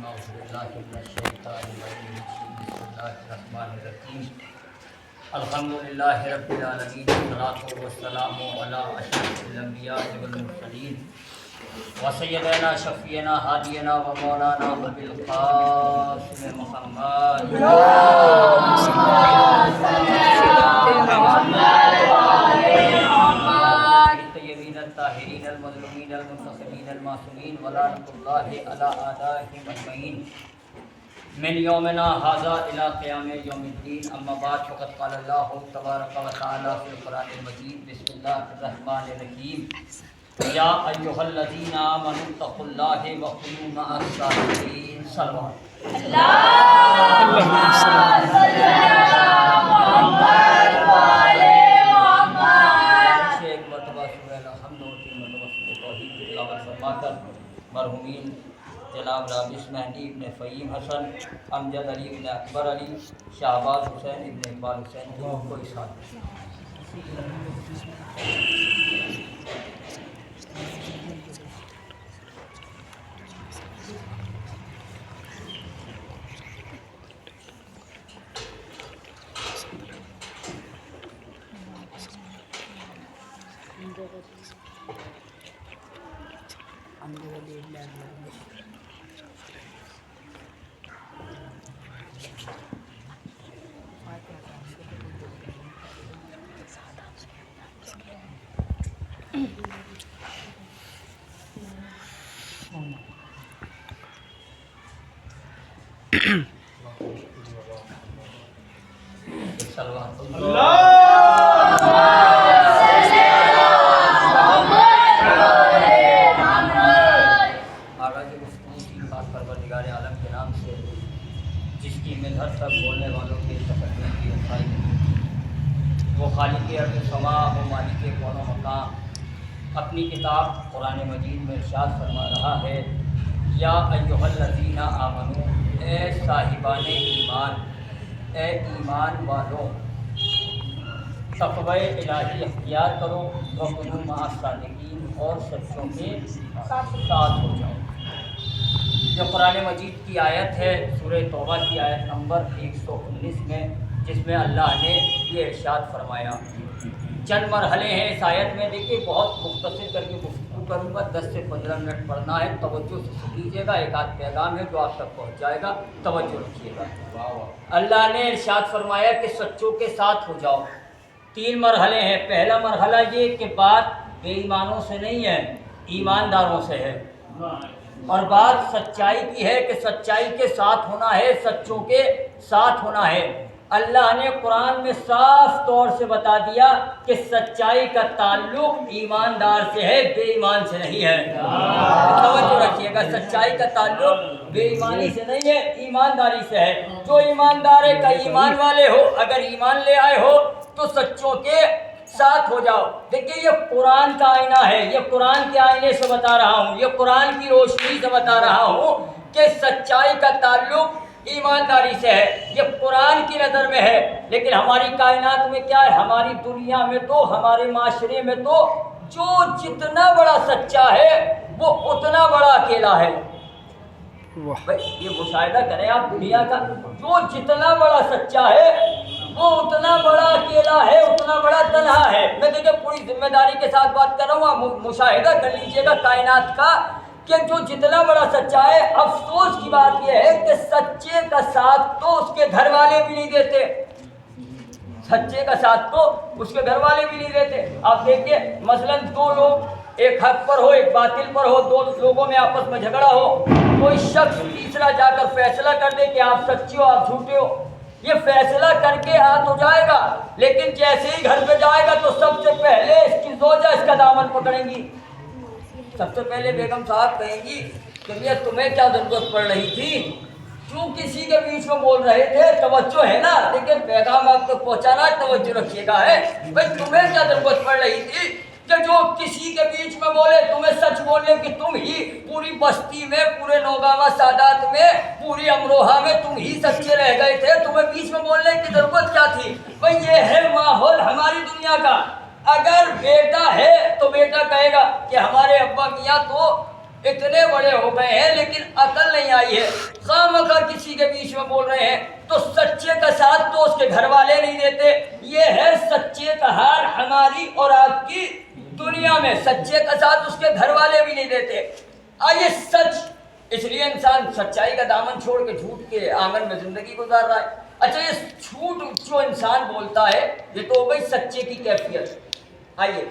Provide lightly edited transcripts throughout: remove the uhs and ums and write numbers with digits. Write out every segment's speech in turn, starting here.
أعوذ بالله من الشيطان الرجيم بسم الله الرحمن الرحيم الحمد لله رب العالمين والصلاة والسلام على أشرف الأنبياء والمرسلين وسيدنا شفيعنا هادينا ومولانا أبي القاسم محمد الطيبين الطاهرين المظلومين المنتصرين المعصومين ولعنة الله على أعدائهم أجمعين من يومنا هذا إلى قيام يوم الدين أما بعد فقد قال الله تبارك وتعالى في القرآن المجيد بسم الله الرحمن الرحيم يا أيها الذين آمنوا اتقوا الله وكونوا مع الصادقين صلوات اللهم صل على محمد وآل محمد ایک مرتبہ سورہ الحمد و تین مرتبہ سورہ توحید کی تلاوت فرما کر مرحومین جناب رابش مہدی ابن فہیم حسن امجد علی ابن اکبر علی شہباز حسین ابن اقبال حسین کو ارشاد جس کی مدحت تک بولنے والوں کے تقدیر کی رسائی وہ خالق ارض سما و مالک کون و مکان اپنی کتاب قرآن مجید میں ارشاد فرما رہا ہے یا ایھا الذین آمنو اے صاحبان ایمان اے ایمان والوں تقوی الہی اختیار کرو وکونوا مع الصادقین اور سچوں کے ساتھ ہو جاؤ۔ جو قرآن مجید کی آیت ہے سورہ توبہ کی آیت نمبر 119 میں جس میں اللہ نے یہ ارشاد فرمایا، چند مرحلے ہیں اس آیت میں، دیکھیے بہت مختصر کر کے گفتگو کروں گا، 10 سے 15 منٹ پڑھنا ہے، توجہ سے سن لیجیے گا، ایک آدھ پیغام ہے جو آپ تک پہنچ جائے گا، توجہ رکھیے گا۔ اللہ نے ارشاد فرمایا کہ سچوں کے ساتھ ہو جاؤ۔ 3 مرحلے ہیں، پہلا مرحلہ یہ کہ بات بے ایمانوں سے نہیں ہے، ایمانداروں سے ہے، اور بات سچائی کی ہے کہ سچائی کے ساتھ ہونا ہے، سچوں کے ساتھ ہونا ہے۔ اللہ نے قرآن میں صاف طور سے بتا دیا کہ سچائی کا تعلق ایماندار سے ہے، بے ایمان سے نہیں ہے۔ توجہ رکھیے گا، سچائی کا تعلق بے ایمانی سے نہیں ہے، ایمانداری سے ہے۔ جو ایماندار ہے کہ ایمان والے ہو، اگر ایمان لے آئے ہو تو سچوں کے ساتھ ہو جاؤ۔ دیکھیے یہ قرآن کا آئینہ ہے، یہ قرآن کے آئینے سے بتا رہا ہوں، یہ قرآن کی روشنی سے بتا رہا ہوں کہ سچائی کا تعلق ایمانداری سے ہے، یہ قرآن کی نظر میں ہے۔ لیکن ہماری کائنات میں کیا ہے، ہماری دنیا میں تو، ہمارے معاشرے میں تو جو جتنا بڑا سچا ہے وہ اتنا بڑا اکیلا ہے۔ بھائی یہ مشاہدہ کریں آپ دنیا کا، جو جتنا بڑا سچا ہے وہ اتنا بڑا اکیلا ہے، اتنا بڑا تنہا ہے۔ میں دیکھیں پوری ذمہ داری کے ساتھ بات کر رہا ہوں، آپ مشاہدہ کر لیجئے گا کائنات کا کہ جو جتنا بڑا سچا ہے، افسوس کی بات یہ ہے کہ سچے کا ساتھ تو اس کے گھر والے بھی نہیں دیتے، سچے کا ساتھ تو اس کے گھر والے بھی نہیں دیتے۔ آپ دیکھیے مثلاً 2 لوگ ایک حق پر ہو، ایک باطل پر ہو، 2 لوگوں میں آپس میں جھگڑا ہو، کوئی شخص تیسرا جا کر فیصلہ کر دے کہ آپ سچے ہو آپ جھوٹے ہو، یہ فیصلہ کر کے ہاتھ ہو جائے گا، لیکن جیسے ہی گھر پہ جائے گا تو سب سے پہلے اس کی زوجہ اس کا دامن پکڑیں گی، سب سے پہلے بیگم صاحب کہیں گی کہ بھیا تمہیں کیا ضرورت پڑ رہی تھی، کیوں کسی کے بیچ میں بول رہے تھے، توجہ ہے نا، لیکن پیغام آپ تک پہنچانا توجہ رکھیے گا ہے، بھائی تمہیں کیا ضرورت پڑ رہی تھی کہ جو کسی کے بیچ میں بولے، تمہیں سچ بولنے کی تم ہی پوری بستی میں، پورے نوگاوا سادات میں، پوری امروہہ میں تم ہی سچے رہ گئے تھے، تمہیں بیچ میں بولنے کی ضرورت کیا تھی؟ بھائی یہ ہے ماحول ہماری دنیا کا۔ اگر بیٹا ہے تو بیٹا کہے گا کہ ہمارے ابا میاں تو اتنے بڑے ہو گئے ہیں لیکن عقل نہیں آئی ہے، خواہ کسی کے بیچ میں بول رہے ہیں تو سچے کا ساتھ تو اس کے گھر والے نہیں دیتے۔ یہ ہے سچے کا حال ہماری اور آپ کی دنیا میں، سچے کا ساتھ اس کے گھر والے بھی نہیں دیتے۔ آئیے سچ، اس لیے انسان سچائی کا دامن چھوڑ کے جھوٹ کے آنگن میں زندگی گزار رہا ہے۔ اچھا یہ جھوٹ جو انسان بولتا ہے یہ تو ہو گئی سچے کی کیفیت۔ آئیے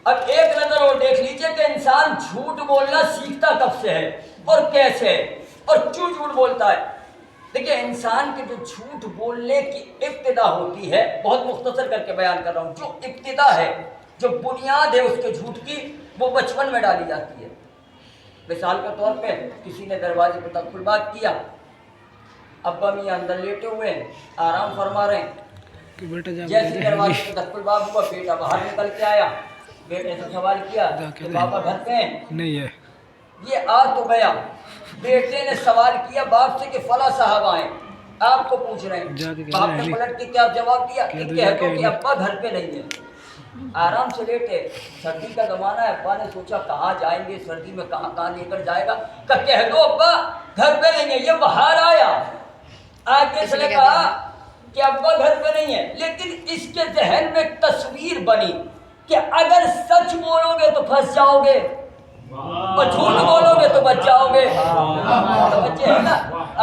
اب ایک نظر اور دیکھ لیجئے کہ انسان جھوٹ بولنا سیکھتا کب سے ہے اور کیسے ہے اور کیوں جھوٹ بولتا ہے۔ دیکھیں انسان کے جو جھوٹ بولنے کی ابتدا ہوتی ہے، بہت مختصر کر کے بیان کر رہا ہوں، جو ابتدا ہے، جو بنیاد ہے اس کے جھوٹ کی، وہ بچپن میں ڈالی جاتی ہے۔ مثال کے طور پہ کسی نے دروازے پہ تک بات کیا، ابا میاں اندر لیٹے ہوئے ہیں، آرام فرما رہے ہیں، جیسے دروازے پہ تک بات ہوا بیٹا باہر نکل کے آیا، بیٹے سے سوال کیا کہ بابا گھر پہ ہیں؟ نہیں ہے۔ یہ آ تو گیا، بیٹے نے سوال کیا باپ سے کہ فلاں صاحب آئے، آپ کو پوچھ رہے ہیں، باپ نے پلٹ کے کیا جواب دیا کہ کہہ دو کہ ابا گھر پہ نہیں ہے۔ آرام سے لیٹے، سردی کا زمانہ ہے، ابا نے سوچا کہاں جائیں گے سردی میں، کہاں لے کر جائے گا، کہ کہہ دو ابا گھر پہ نہیں ہے۔ یہ باہر آیا، آگے سے نے کہا کہ ابا گھر پہ نہیں ہے، لیکن اس کے ذہن میں تصویر بنی کہ اگر سچ بولو گے تو پھنس جاؤ گے اور جھوٹ بولو گے تو بچ جاؤ گے۔ بچے ہیں نا،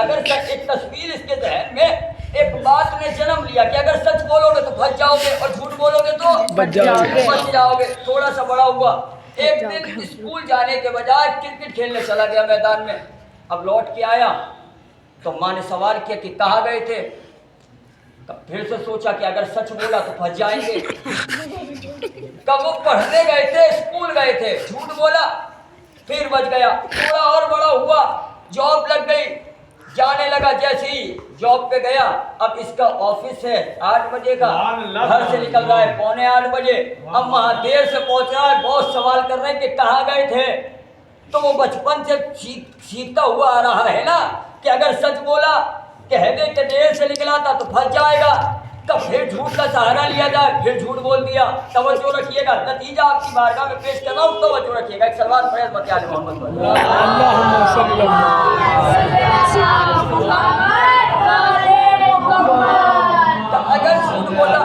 اگر ایک تصویر اس کے ذہن میں، ایک بات نے جنم لیا کہ اگر سچ بولو گے تو بچ جاؤ گے اور جھوٹ بولو گے تو بچ جاؤ گے۔ تھوڑا سا بڑا ہوا، ایک دن اسکول جانے کے بجائے کرکٹ کھیلنے چلا گیا میدان میں، اب لوٹ کے آیا تو ماں نے سوال کیا کہ کہاں گئے تھے، پھر سے سوچا کہ اگر سچ بولا تو پھنس جائیں گے، کب وہ پڑھنے گئے تھے، اسکول گئے تھے، جھوٹ بولا پھر بچ گیا۔ تھوڑا اور بڑا ہوا، جاب لگ گئی، جانے لگا، جیسے ہی جاب پہ گیا، اب اس کا آفس ہے 8 بجے کا، گھر سے نکل رہا ہے 7:45 بجے، اب وہاں دیر سے پہنچ رہا ہے، بہت سوال کر رہے ہیں کہ کہاں گئے تھے، تو وہ بچپن سے سیکھتا ہوا آ رہا ہے نا کہ اگر سچ بولا کہہ دے کہ دیر سے نکلا تھا تو پھنس جائے گا، تب پھر جھوٹ کا سہارا لیا جائے، پھر جھوٹ بول دیا۔ توجہ رکھیے گا، نتیجہ آپ کی بارگاہ میں پیش کر رہا ہوں، توجہ رکھیے گا۔ ایک سلوات پڑھیں حضرت آل محمد پر۔ اللہم صلی اگر جھوٹ بولا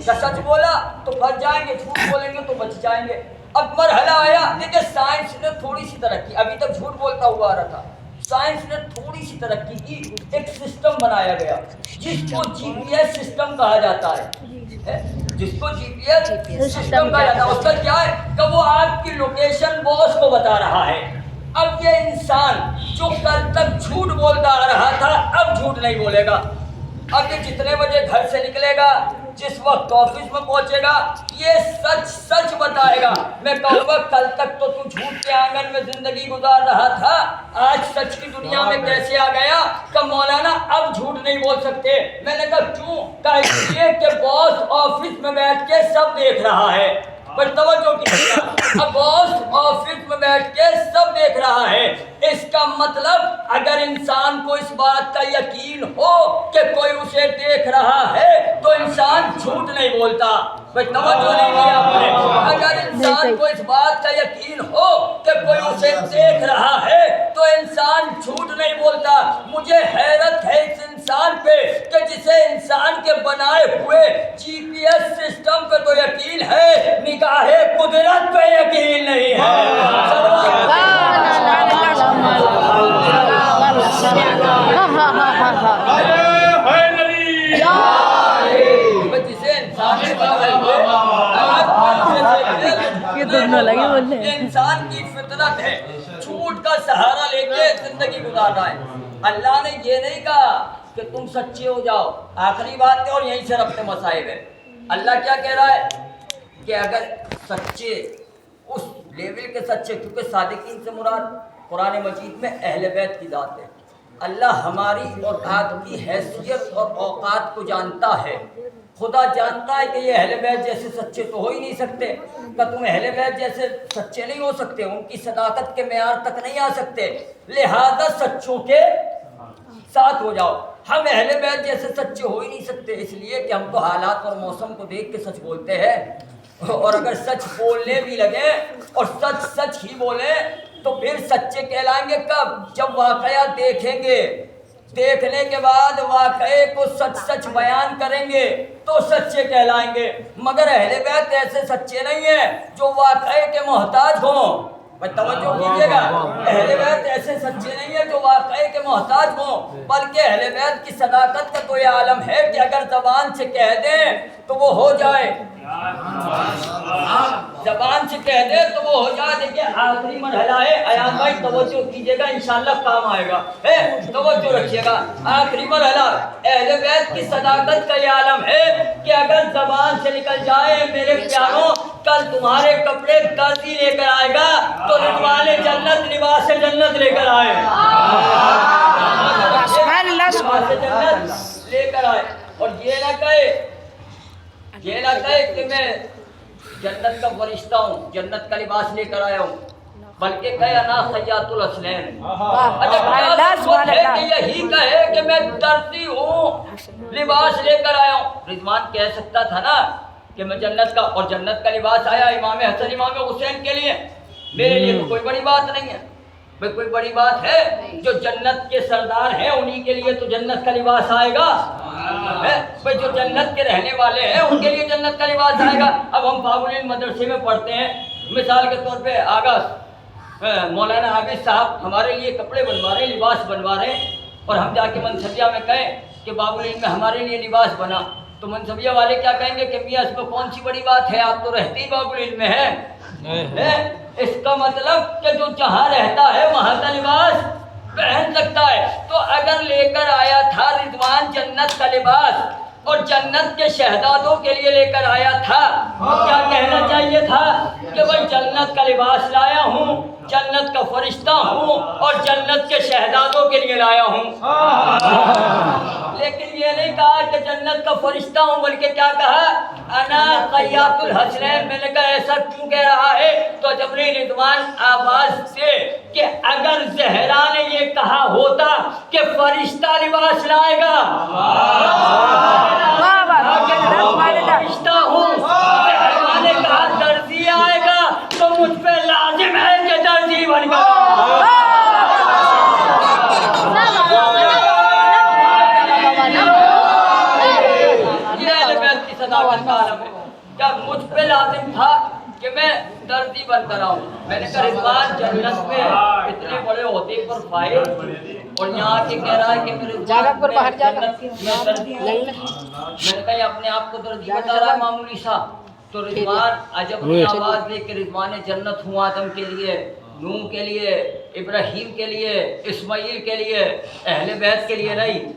سچ بولا تو پھنس جائیں گے، جھوٹ بولیں گے تو بچ جائیں گے۔ اب مرحلہ آیا، دیکھیں سائنس نے تھوڑی سی ترقی، ابھی تک جھوٹ بولتا ہوا آ رہا تھا، سائنس نے تھوڑی سی ترقی کی، ایک سسٹم بنایا گیا جس کو جی پی ایس سسٹم کہا جاتا ہے، جس کو جی پی ایس سسٹم کہا جاتا ہے۔ اس کا کیا ہے کہ وہ آپ کی لوکیشن باس کو بتا رہا ہے۔ اب یہ انسان جو کل تک جھوٹ بولتا آ رہا تھا اب جھوٹ نہیں بولے گا، اب یہ جتنے بجے گھر سے نکلے گا، جس وقت آفس میں پہنچے گا، یہ سچ بتائے گا۔ میں کہوں گا کل تک تو جھوٹ کے آنگن میں زندگی گزار رہا تھا، آج سچ کی دنیا میں کیسے آ گیا کہ مولانا اب جھوٹ نہیں بول سکتے۔ میں نے کہا کیوں؟ کہا اس لیے کہ باس آفس میں بیٹھ کے سب دیکھ رہا ہے۔ پر توجہ کیجیے گا، اب باس آفس میں بیٹھ کے سب دیکھ رہا ہے، اس کا مطلب اگر انسان کو اس بات کا یقین ہو کہ کوئی اسے دیکھ رہا ہے تو انسان جھوٹ نہیں بولتا۔ بھائی توجہ نہیں دیا آپ نے؟ اگر انسان کو اس بات کا یقین ہو کہ کوئی اسے دیکھ رہا ہے تو انسان جھوٹ نہیں بولتا۔ مجھے حیرت ہے اس انسان پہ کہ جسے انسان کے بنائے ہوئے جی پی ایس سسٹم پہ تو یقین ہے، نگاہ قدرت پہ یقین نہیں ہے۔ انسان کی فطرت ہے جھوٹ کا سہارا لے کے زندگی گزارنا ہے۔ اللہ نے یہ نہیں کہا کہ تم سچے ہو جاؤ، آخری بات ہے اور یہیں سے ربط مسائل ہے۔ اللہ کیا کہہ رہا ہے کہ اگر سچے، اس لیول کے سچے، کیونکہ صادقین سے مراد قرآن مجید میں اہل بیت کی ذات ہے۔ اللہ ہماری اور آپ کی حیثیت اور اوقات کو جانتا ہے، خدا جانتا ہے کہ یہ اہل بیت جیسے سچے تو ہو ہی نہیں سکتے، کہ تم اہل بیت جیسے سچے نہیں ہو سکتے، ان کی صداقت کے معیار تک نہیں آ سکتے، لہذا سچوں کے ساتھ ہو جاؤ۔ ہم اہل بیت جیسے سچے ہو ہی نہیں سکتے، اس لیے کہ ہم تو حالات اور موسم کو دیکھ کے سچ بولتے ہیں۔ اور اگر سچ بولنے بھی لگے اور سچ سچ ہی بولے تو پھر سچے کہلائیں گے کب؟ جب واقعہ دیکھیں گے، دیکھنے کے بعد واقعے کو سچ سچ بیان کریں گے تو سچے کہلائیں گے۔ مگر اہل بیت ایسے سچے نہیں ہیں جو واقعے کے محتاج ہوں۔ توجہ کیجیے گا، اہل بیت ایسے سچے نہیں ہیں جو واقعے کے محتاج ہوں، بلکہ اہل بیت کی صداقت کا تو یہ عالم ہے کہ اگر زبان سے کہہ دیں تو وہ ہو جائے، زبان سے کہہ دے تو وہ ہو جائے۔ دیکھیے آخری مرحلہ ہے، ایان بھائی توجہ کیجیے گا، انشاءاللہ کام آئے گا، توجہ رکھیے گا۔ آخری مرحلہ اہل بیت کی صداقت کا یہ عالم ہے کہ اگر زبان سے نکل جائے میرے پیاروں کل تمہارے کپڑے درزی لے کر آئے گا تو رضوان جنت لباس جنت لے کر آئے، لباس جنت لے کر آئے۔ اور یہ نہ کہے کہ میں جنت کا فرشتہ ہوں، جنت کا لباس لے کر آیا ہوں، بلکہ کہے انا خیاط الاسنین۔ یہی کہے کہ میں درزی ہوں، لباس لے کر آیا ہوں۔ رضوان کہہ سکتا تھا نا کہ میں جنت کا، اور جنت کا لباس آیا امام حسن امام حسین کے لیے، میرے لیے تو کوئی بڑی بات نہیں ہے۔ بھائی کوئی بڑی بات ہے؟ جو جنت کے سردار ہیں انہی کے لیے تو جنت کا لباس آئے گا، بھائی جو جنت کے رہنے والے ہیں ان کے لیے جنت کا لباس آئے گا۔ اب ہم باب العلم مدرسے میں پڑھتے ہیں، مثال کے طور پہ مولانا عابد صاحب ہمارے لیے کپڑے بنوا رہے ہیں، لباس بنوا رہے ہیں، اور ہم جا کے منصبیہ میں کہیں کہ باب العلم میں ہمارے لیے لباس بنا، تو منصبیہ والے کیا کہیں گے کہ میاں اس میں کون سی بڑی بات ہے، آپ تو رہتے ہی باب العلم میں ہیں۔ اس کا مطلب کہ جو جہاں رہتا ہے وہاں کا لباس پہن سکتا ہے۔ تو اگر لے کر آیا تھا رضوان جنت کا لباس اور جنت کے شہزادوں کے لیے لے کر آیا تھا تو کیا کہنا چاہیے تھا کہ بھائی جنت کا لباس لایا ہوں، جنت کا فرشتہ ہوں اور جنت کے شہزادوں کے لیے لایا ہوں۔ لیکن یہ نہیں کہا کہ جنت کا فرشتہ ہوں، بلکہ کیا کہا؟ انا خیاط الحسنین۔ میں نے کہا ایسا کیوں کہہ رہا ہے؟ تو جبریل رضوان آواز سے کہ اگر زہرا نے یہ کہا ہوتا کہ فرشتہ لباس لائے گا، فرشتہ ہوں، زہرا نے کہا درزی آئے گا تو مجھ پہ لازم ہے کہ درزی بن گا۔ کیا مجھ پہ لازم تھا کہ میں درزی بن کر آؤں؟ میں نے کہا رضوان جنت میں اتنے بڑے عہدے پر فائز اور یہاں کے کہہ رہا ہے کہ میرے جنت میں درزی ہوں۔ میں نے کہا یہ اپنے آپ کو درزی بتا رہا ہے معمولی سا؟ تو رضوان عجب کی آواز دے کہ رضوان جنت ہوں آدم کے لیے، نوح کے لیے، ابراہیم کے لیے، اسماعیل کے لیے، اہل بیت کے لیے نہیں۔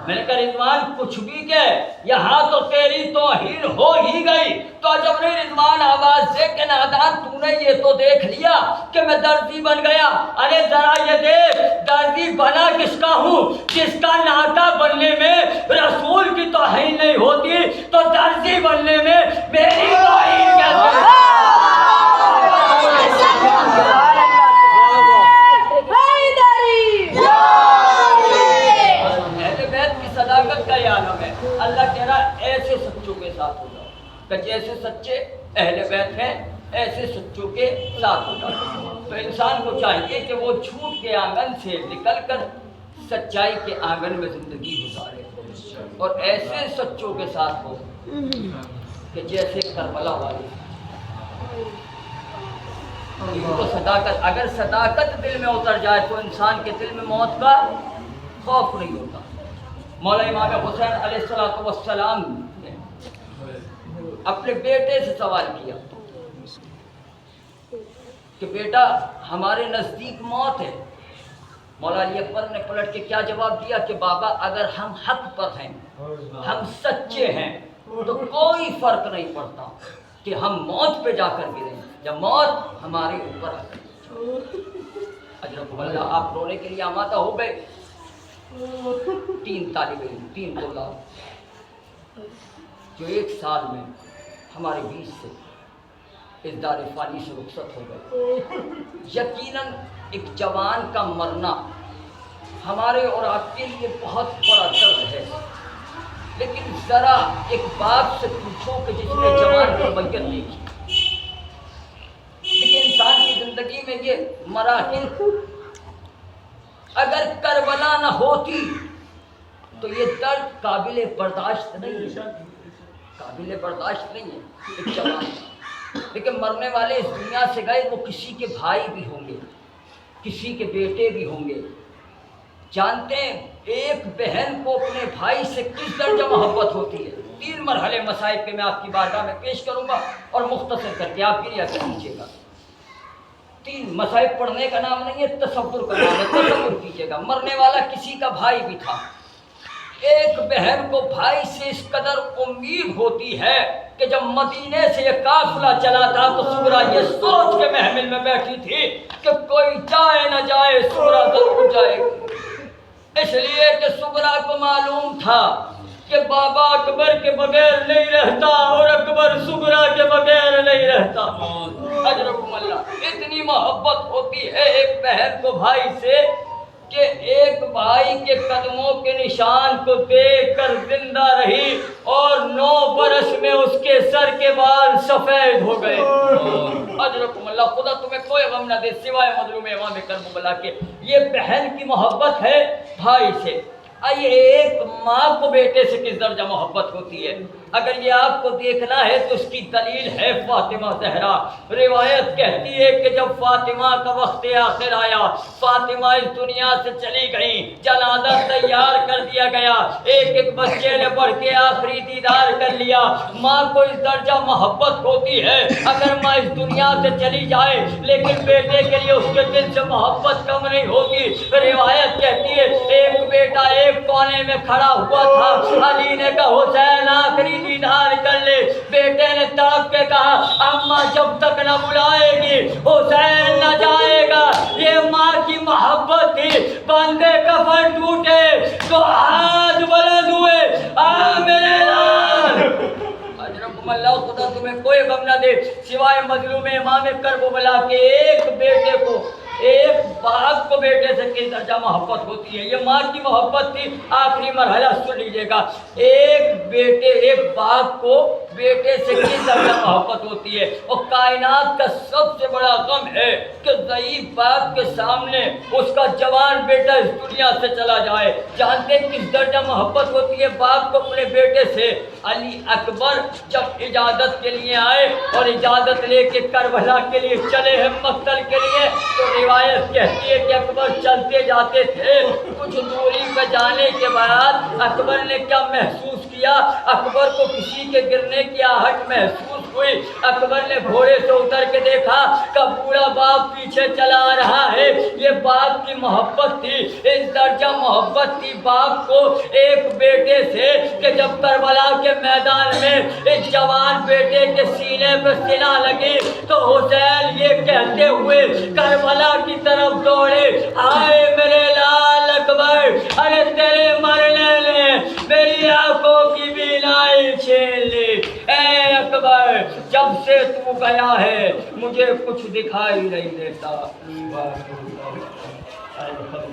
میں نے کہا رضوان کچھ بھی کہ یہاں تو تیری توہین ہو ہی گئی۔ تو جب نے رضوان آواز دے کہ نادان تو نے یہ تو دیکھ لیا کہ میں درزی بن گیا، ارے ذرا یہ دیکھ درزی بنا کس کا ہوں؟ جس کا ناتا بننے میں رسول کی توہین نہیں ہوتی تو درزی بننے میں میری توہین کیسے؟ کا یہ عالم ہے۔ اللہ کہہ رہا ہے ایسے سچوں کے ساتھ ہو جاؤ، کہ جیسے سچے اہل بیت ہیں ایسے سچوں کے ساتھ ہو جاؤ۔ تو انسان کو چاہیے کہ وہ جھوٹ کے آنگن سے نکل کر سچائی کے آنگن میں زندگی گزارے اور ایسے سچوں کے ساتھ ہو کہ جیسے کربلا والے۔ تو صداقت، اگر صداقت دل میں اتر جائے تو انسان کے دل میں موت کا خوف نہیں ہوتا۔ مولا امام حسین علیہ السلام نے اپنے بیٹے سے سوال کیا کہ بیٹا ہمارے نزدیک موت ہے۔ مولا علی اکبر نے پلٹ کے کیا جواب دیا کہ بابا اگر ہم حق پر ہیں، ہم سچے ہیں تو کوئی فرق نہیں پڑتا کہ ہم موت پہ جا کر گریں یا موت ہمارے اوپر آ کر۔ اجرکم اللہ، آپ رونے کے لیے آمادہ ہو گئے۔ 3 طالب علم، 3 طلاب جو 1 سال میں ہمارے بیچ سے اس دار فانی سے رخصت ہو گئے۔ یقیناً ایک جوان کا مرنا ہمارے اور آپ کے لیے بہت بڑا درد ہے، لیکن ذرا ایک باپ سے پوچھو کہ جس نے جوان کو بیعت نہیں کی، لیکن انسان کی زندگی میں یہ مراحل، اگر کربلا نہ ہوتی تو یہ درد قابل برداشت نہیں ہے، قابل برداشت نہیں ہے ایک جوان کا۔ لیکن مرنے والے اس دنیا سے گئے، وہ کسی کے بھائی بھی ہوں گے، کسی کے بیٹے بھی ہوں گے۔ جانتے ہیں ایک بہن کو اپنے بھائی سے کس درجہ محبت ہوتی ہے؟ 3 مرحلے مصائب کے میں آپ کی بارگاہ میں پیش کروں گا اور مختصر کر کے آپ کی رعایت کیجیے گا۔ 3 مصائب پڑھنے کا نام نہیں ہے، تصور کا نام ہے، تصور کیجیے گا۔ مرنے والا کسی کا بھائی بھی تھا، ایک بہن کو بھائی سے اس قدر امید ہوتی ہے کہ جب مدینے سے یہ قافلہ چلا تھا تو سغرا یہ سوچ کے محمل میں بیٹھی تھی کہ کوئی جائے نہ جائے سغرا ضرور جائے گی، اس لیے کہ سغرا کو معلوم تھا کہ بابا اکبر کے بغیر نہیں رہتا اور اکبر سغرا کے بغیر نہیں رہتا۔ اجرکم اللہ، اتنی محبت ہوتی ہے ایک بہن کو بھائی سے کہ ایک بھائی کے قدموں کے نشان کو دیکھ کر زندہ رہی اور 9 برس میں اس کے سر کے بال سفید ہو گئے۔ اجرکم اللہ، خدا تمہیں کوئی غم نہ دے سوائے مظلوم امام کربلا کے۔ یہ بہن کی محبت ہے بھائی سے۔ آئیے ایک ماں کو بیٹے سے کس درجہ محبت ہوتی ہے، اگر یہ آپ کو دیکھنا ہے تو اس کی دلیل ہے فاطمہ زہرا۔ روایت کہتی ہے کہ جب فاطمہ کا وقت آخر آیا، فاطمہ اس دنیا سے چلی گئیں، جنازہ تیار کر دیا گیا، ایک بچے نے بڑھ کے آخری دیدار کر لیا۔ ماں کو اس درجہ محبت ہوتی ہے، اگر ماں اس دنیا سے چلی جائے لیکن بیٹے کے لیے اس کے دل سے محبت کم نہیں ہوگی۔ روایت کہتی ہے ایک بیٹا ایک کونے میں کھڑا ہوا تھا، علی نے کہا حسین آخری دیدار کر لے، بیٹے نے تڑپ کے کہا اماں جب تک نہ بلائے گی حسین نہ جائے گا۔ یہ ماں کی محبت تھی۔ بندے کفن ٹوٹے تو ہاتھ بلند ہوئے، آ میرے لال۔ اجرکم اللہ، خدا تمہیں کوئی غم نہ دے سوائے مظلوم امام کربلا کے۔ ایک بیٹے کو، ایک باپ کو بیٹے سے کس درجہ محبت ہوتی ہے، یہ ماں کی محبت تھی۔ آخری مرحلہ سن لیجیے گا، ایک باپ کو بیٹے سے کس درجہ محبت ہوتی ہے۔ اور کائنات کا سب سے بڑا غم ہے کہ ضعیف باپ کے سامنے اس کا جوان بیٹا اس دنیا سے چلا جائے۔ جانتے کس درجہ محبت ہوتی ہے باپ کو اپنے بیٹے سے؟ علی اکبر جب اجازت کے لیے آئے اور اجازت لے کے کربلا کے لیے چلے ہیں مقتل کے لیے، تو روایت کہتی ہے کہ اکبر چلتے جاتے تھے، کچھ دوری پہ جانے کے بعد اکبر نے کیا محسوس کیا؟ اکبر کو کسی کے گرنے کی آہٹ محسوس ہوئی۔ اکبر نے گھوڑے سے اتر کے دیکھا کہ بوڑھا باپ پیچھے چلا آ رہا ہے۔ یہ باپ کی محبت تھی، اس درجہ محبت تھی باپ کو ایک بیٹے سے کہ جب کربلا کے میدان میں اس جوان بیٹے کے سینے پہ سلا لگی تو حسین یہ کہتے ہوئے کربلا کی طرف دوڑے، آئے میرے لال اکبر، ارے تیرے مرنے نے میری آنکھوں کی بینائی چھین لی۔ اے اکبر جب سے تو گیا ہے مجھے کچھ دکھائی نہیں دیتا۔